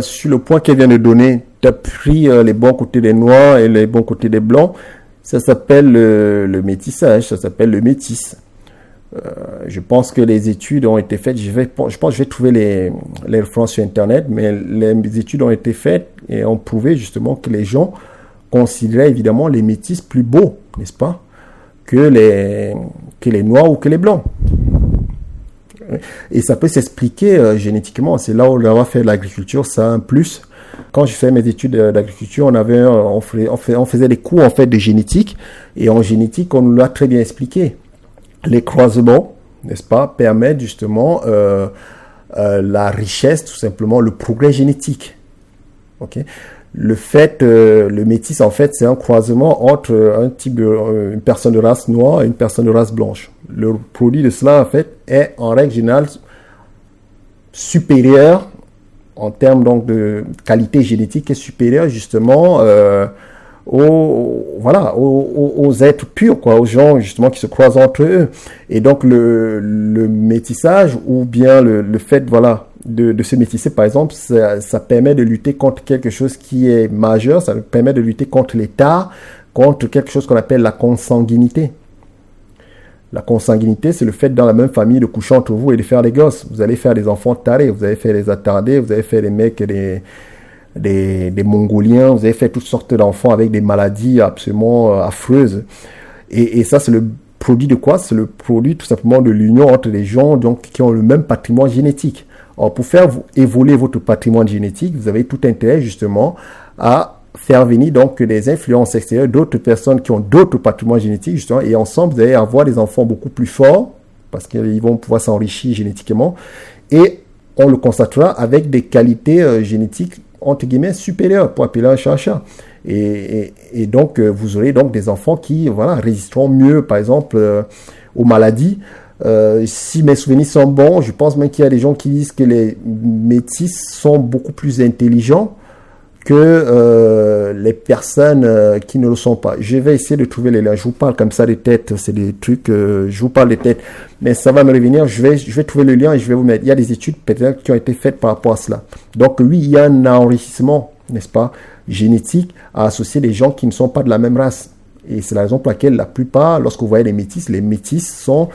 sur le point qu'elle vient de donner, tu as pris les bons côtés des noirs et les bons côtés des blancs. Ça s'appelle le métissage, ça s'appelle le métis. Je pense que les études ont été faites. Je pense que je vais trouver les références sur Internet, mais les études ont été faites et ont prouvé justement que les gens considéraient évidemment les métis plus beaux, n'est-ce pas, que les noirs ou que les blancs. Et ça peut s'expliquer génétiquement. C'est là où on va faire de l'agriculture, ça a un plus. Quand je fais mes études d'agriculture, on faisait des cours en fait de génétique, et en génétique, on nous l'a très bien expliqué. Les croisements, n'est-ce pas, permettent justement la richesse, tout simplement, le progrès génétique. Ok. Le métis, en fait, c'est un croisement entre une personne de race noire et une personne de race blanche. Le produit de cela, en fait, est en règle générale supérieur en termes donc de qualité génétique, est supérieur justement aux êtres purs, quoi, aux gens justement qui se croisent entre eux. Et donc le métissage ou bien le fait de se métisser, par exemple, ça permet de lutter contre quelque chose qui est majeur, ça permet de lutter contre l'état, contre quelque chose qu'on appelle la consanguinité. La consanguinité, c'est le fait dans la même famille de coucher entre vous et de faire des gosses. Vous allez faire des enfants tarés, vous allez faire des attardés, vous allez faire des mecs des Mongoliens, vous allez faire toutes sortes d'enfants avec des maladies absolument affreuses. Et ça, c'est le produit de quoi? C'est le produit tout simplement de l'union entre les gens donc, qui ont le même patrimoine génétique. Alors, pour faire évoluer votre patrimoine génétique, vous avez tout intérêt justement à faire venir donc des influences extérieures d'autres personnes qui ont d'autres patrimoines génétiques justement, et ensemble vous allez avoir des enfants beaucoup plus forts parce qu'ils vont pouvoir s'enrichir génétiquement, et on le constatera avec des qualités génétiques entre guillemets supérieures, pour appeler un chat un chat. Et donc vous aurez donc des enfants qui résisteront mieux par exemple aux maladies. Si mes souvenirs sont bons, je pense même qu'il y a des gens qui disent que les métis sont beaucoup plus intelligents que les personnes qui ne le sont pas. Je vais essayer de trouver les liens. Je vous parle comme ça des têtes, c'est des trucs, je vous parle des têtes, mais ça va me revenir. Je vais trouver le lien et je vais vous mettre. Il y a des études peut-être qui ont été faites par rapport à cela. Donc oui, il y a un enrichissement, n'est-ce pas, génétique à associer des gens qui ne sont pas de la même race. Et c'est la raison pour laquelle la plupart, lorsque vous voyez les métis sont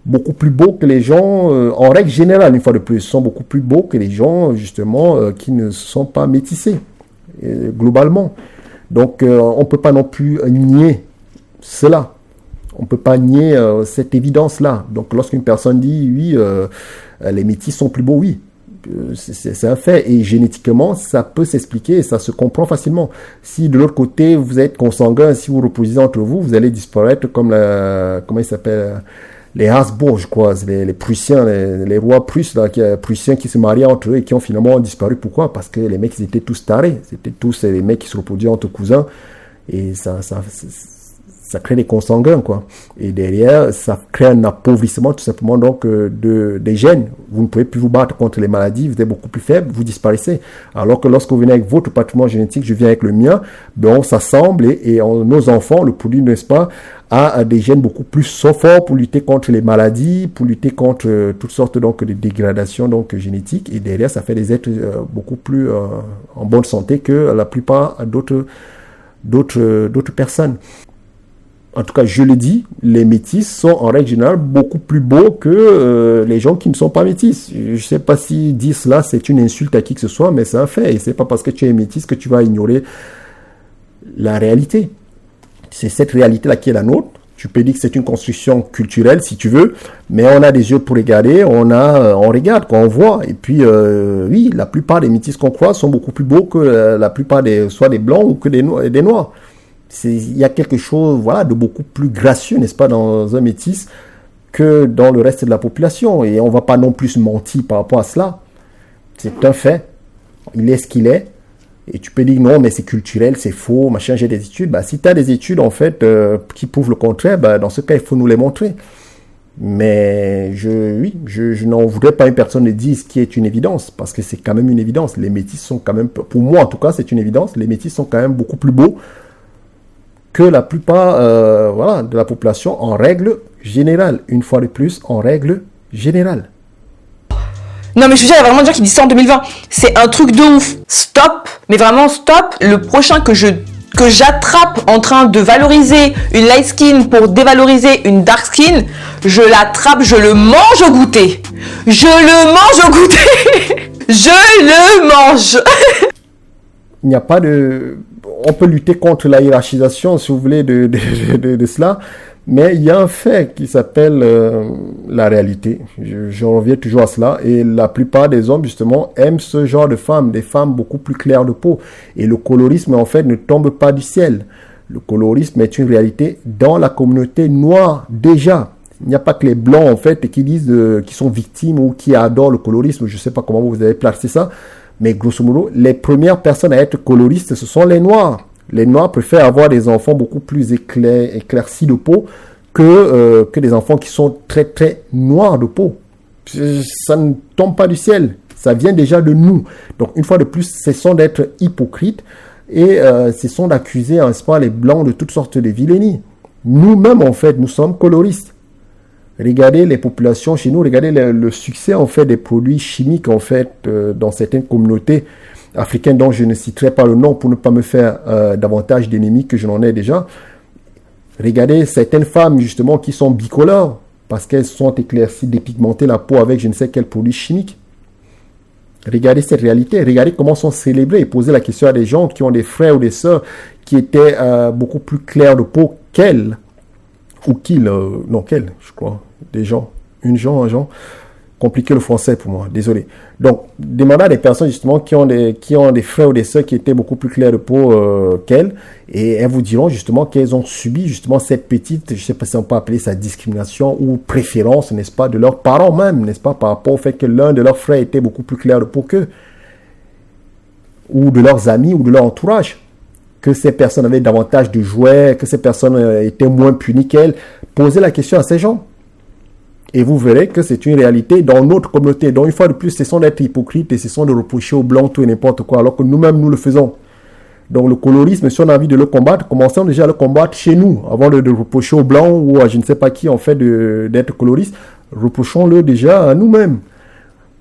beaucoup plus beaux que les gens, en règle générale, une fois de plus, sont beaucoup plus beaux que les gens, justement, qui ne sont pas métissés, globalement. Donc, on ne peut pas non plus nier cela. On ne peut pas nier cette évidence-là. Donc, lorsqu'une personne dit, oui, les métis sont plus beaux, oui, c'est un fait. Et génétiquement, ça peut s'expliquer et ça se comprend facilement. Si de l'autre côté, vous êtes consanguin, si vous reposez entre vous, vous allez disparaître comme comment il s'appelle, les Habsbourg, quoi, les Prussiens, les rois prussiens qui se mariaient entre eux et qui ont finalement disparu. Pourquoi? Parce que les mecs, ils étaient tous tarés. C'était tous les mecs qui se reproduisaient entre cousins. Et ça crée des consanguins, quoi. Et derrière, ça crée un appauvrissement, tout simplement, donc, des gènes. Vous ne pouvez plus vous battre contre les maladies, vous êtes beaucoup plus faible, vous disparaissez. Alors que lorsque vous venez avec votre patrimoine génétique, je viens avec le mien, on s'assemble et nos enfants, le produit, n'est-ce pas, a des gènes beaucoup plus forts pour lutter contre les maladies, pour lutter contre toutes sortes donc de dégradations donc génétiques, et derrière ça fait des êtres beaucoup plus en bonne santé que la plupart d'autres personnes. En tout cas, je le dis, les métis sont en règle générale beaucoup plus beaux que les gens qui ne sont pas métis. Je ne sais pas si dire cela c'est une insulte à qui que ce soit, mais c'est un fait, et c'est pas parce que tu es métis que tu vas ignorer la réalité. C'est cette réalité-là qui est la nôtre. Tu peux dire que c'est une construction culturelle, si tu veux, mais on a des yeux pour regarder, on regarde, on voit. Et puis, oui, la plupart des métis qu'on croise sont beaucoup plus beaux que la plupart soit des blancs ou que des noirs. Il y a quelque chose, de beaucoup plus gracieux, n'est-ce pas, dans un métis que dans le reste de la population. Et on ne va pas non plus mentir par rapport à cela. C'est un fait. Il est ce qu'il est. Et tu peux dire non, mais c'est culturel, c'est faux, machin, j'ai des études. Si tu as des études, en fait, qui prouvent le contraire, dans ce cas, il faut nous les montrer. Mais je n'en voudrais pas une personne me dire ce qui est une évidence, parce que c'est quand même une évidence. Les métis sont quand même, pour moi en tout cas, c'est une évidence, les métis sont quand même beaucoup plus beaux que la plupart de la population en règle générale. Une fois de plus, en règle générale. Non mais je veux dire, il y a vraiment des gens qui disent ça en 2020. C'est un truc de ouf. Stop. Mais vraiment stop. Le prochain que j'attrape en train de valoriser une light skin pour dévaloriser une dark skin, je l'attrape, je le mange au goûter. Je le mange au goûter. Je le mange. Il n'y a pas de... On peut lutter contre la hiérarchisation, si vous voulez, de cela. Mais il y a un fait qui s'appelle la réalité. Je reviens toujours à cela. Et la plupart des hommes, justement, aiment ce genre de femmes, des femmes beaucoup plus claires de peau. Et le colorisme, en fait, ne tombe pas du ciel. Le colorisme est une réalité dans la communauté noire déjà. Il n'y a pas que les blancs, en fait, qui disent qui sont victimes ou qui adorent le colorisme. Je ne sais pas comment vous avez placé ça. Mais grosso modo, les premières personnes à être coloristes, ce sont les noirs. Les noirs préfèrent avoir des enfants beaucoup plus éclaircis de peau que des enfants qui sont très très noirs de peau. Ça ne tombe pas du ciel, ça vient déjà de nous. Donc une fois de plus, cessons d'être hypocrites et cessons d'accuser en pas les blancs de toutes sortes de vilainies. Nous-mêmes en fait, nous sommes coloristes. Regardez les populations chez nous, regardez le succès en fait des produits chimiques en fait dans certaines communautés africaines dont je ne citerai pas le nom pour ne pas me faire davantage d'ennemis que je n'en ai déjà. Regardez certaines femmes justement qui sont bicolores parce qu'elles sont éclaircies, dépigmentées la peau avec je ne sais quel produit chimique. Regardez cette réalité, regardez comment sont célébrés et posez la question à des gens qui ont des frères ou des sœurs qui étaient beaucoup plus clairs de peau qu'elles. Ou qu'ils, qu'elles, je crois, des gens, un genre, compliqué le français pour moi, désolé. Donc, demandez à des personnes justement qui ont des frères ou des sœurs qui étaient beaucoup plus clairs de peau qu'elles, et elles vous diront justement qu'elles ont subi justement cette petite, je ne sais pas si on peut appeler ça discrimination ou préférence, n'est-ce pas, de leurs parents même, n'est-ce pas, par rapport au fait que l'un de leurs frères était beaucoup plus clair de peau qu'eux, ou de leurs amis ou de leur entourage. Que ces personnes avaient davantage de jouets, que ces personnes étaient moins punies qu'elles. Posez la question à ces gens. Et vous verrez que c'est une réalité dans notre communauté. Donc, une fois de plus, cessons d'être hypocrites et cessons de reprocher aux blancs tout et n'importe quoi, alors que nous-mêmes, nous le faisons. Donc, le colorisme, si on a envie de le combattre, commençons déjà à le combattre chez nous, avant de reprocher aux blancs ou à je ne sais pas qui, en fait, d'être coloriste. Reprochons-le déjà à nous-mêmes.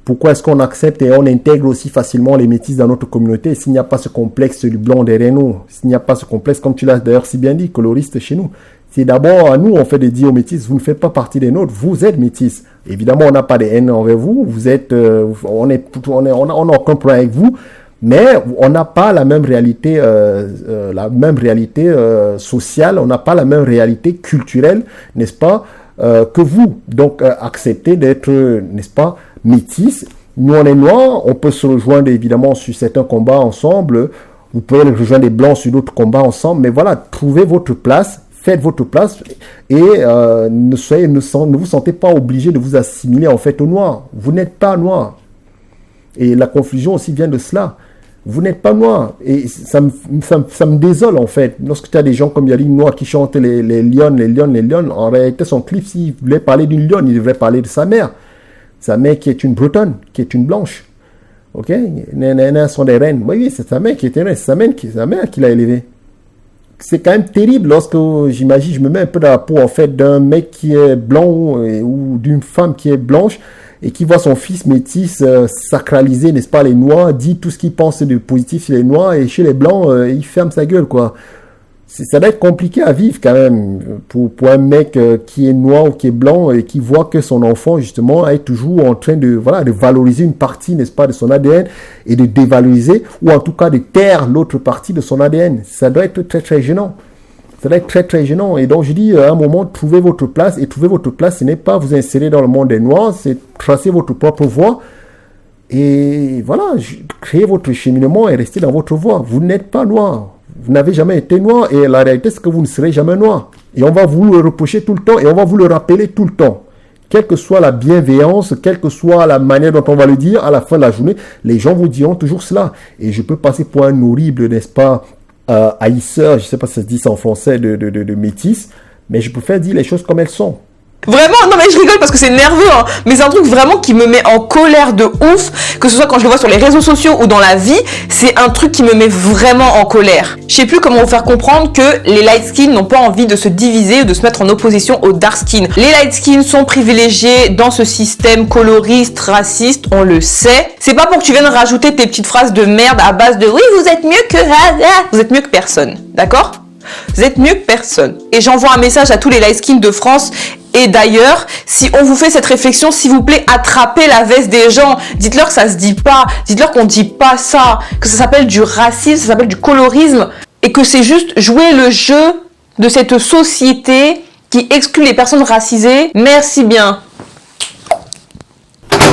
Pourquoi est-ce qu'on accepte et on intègre aussi facilement les métis dans notre communauté s'il n'y a pas ce complexe du blanc derrière nous, s'il n'y a pas ce complexe, comme tu l'as d'ailleurs si bien dit, coloriste chez nous. C'est d'abord à nous, on fait de dire aux métis, vous ne faites pas partie des nôtres, vous êtes métis. Évidemment, on n'a pas de haine envers vous, vous êtes, on n'a aucun problème avec vous, mais on n'a pas la même réalité, sociale, on n'a pas la même réalité culturelle, n'est-ce pas, que vous. Donc, acceptez d'être, n'est-ce pas, métis. Nous, on est noirs, on peut se rejoindre évidemment sur certains combats ensemble. Vous pouvez rejoindre les blancs sur d'autres combats ensemble. Mais voilà, trouvez votre place, faites votre place et ne vous sentez pas obligé de vous assimiler en fait aux noirs. Vous n'êtes pas noirs. Et la confusion aussi vient de cela. Vous n'êtes pas noir. Et ça me désole en fait. Lorsque tu as des gens comme Yaline Noir qui chantent les lionnes, en réalité son clip, s'il voulait parler d'une lionne, il devrait parler de sa mère. Sa mère qui est une bretonne, qui est une blanche. Ok? Nénéna sont des reines. Oui, c'est sa mère qui était reine. C'est sa mère qui l'a élevée. C'est quand même terrible lorsque, j'imagine, je me mets un peu dans la peau, en fait, d'un mec qui est blanc ou d'une femme qui est blanche et qui voit son fils métis sacraliser, n'est-ce pas, les noirs, dit tout ce qu'il pense de positif sur les noirs et chez les blancs, il ferme sa gueule, quoi. Ça doit être compliqué à vivre quand même pour un mec qui est noir ou qui est blanc et qui voit que son enfant justement est toujours en train de valoriser une partie, n'est-ce pas, de son ADN et de dévaloriser ou en tout cas de taire l'autre partie de son ADN. Ça doit être très très gênant. Ça doit être très très gênant. Et donc je dis à un moment, trouvez votre place. Et trouver votre place, ce n'est pas vous insérer dans le monde des noirs, c'est tracer votre propre voie. Et voilà, créer votre cheminement et rester dans votre voie. Vous n'êtes pas noir. Vous n'avez jamais été noir et la réalité c'est que vous ne serez jamais noir. Et on va vous le reprocher tout le temps et on va vous le rappeler tout le temps. Quelle que soit la bienveillance, quelle que soit la manière dont on va le dire, à la fin de la journée, les gens vous diront toujours cela. Et je peux passer pour un horrible, n'est-ce pas, haïsseur, je ne sais pas si ça se dit ça en français, de métis, mais je préfère dire les choses comme elles sont. Vraiment, non mais je rigole parce que c'est nerveux, hein. Mais c'est un truc vraiment qui me met en colère de ouf, que ce soit quand je le vois sur les réseaux sociaux ou dans la vie, c'est un truc qui me met vraiment en colère. Je sais plus comment vous faire comprendre que les light skin n'ont pas envie de se diviser ou de se mettre en opposition aux dark skin. Les light skin sont privilégiés dans ce système coloriste, raciste, on le sait. C'est pas pour que tu viennes rajouter tes petites phrases de merde à base de oui, vous êtes mieux que vous êtes mieux que personne, d'accord? Vous êtes mieux que personne. Et j'envoie un message à tous les light skin de France. Et d'ailleurs, si on vous fait cette réflexion, s'il vous plaît, attrapez la veste des gens. Dites-leur que ça se dit pas. Dites-leur qu'on dit pas ça. Que ça s'appelle du racisme, ça s'appelle du colorisme. Et que c'est juste jouer le jeu de cette société qui exclut les personnes racisées. Merci bien.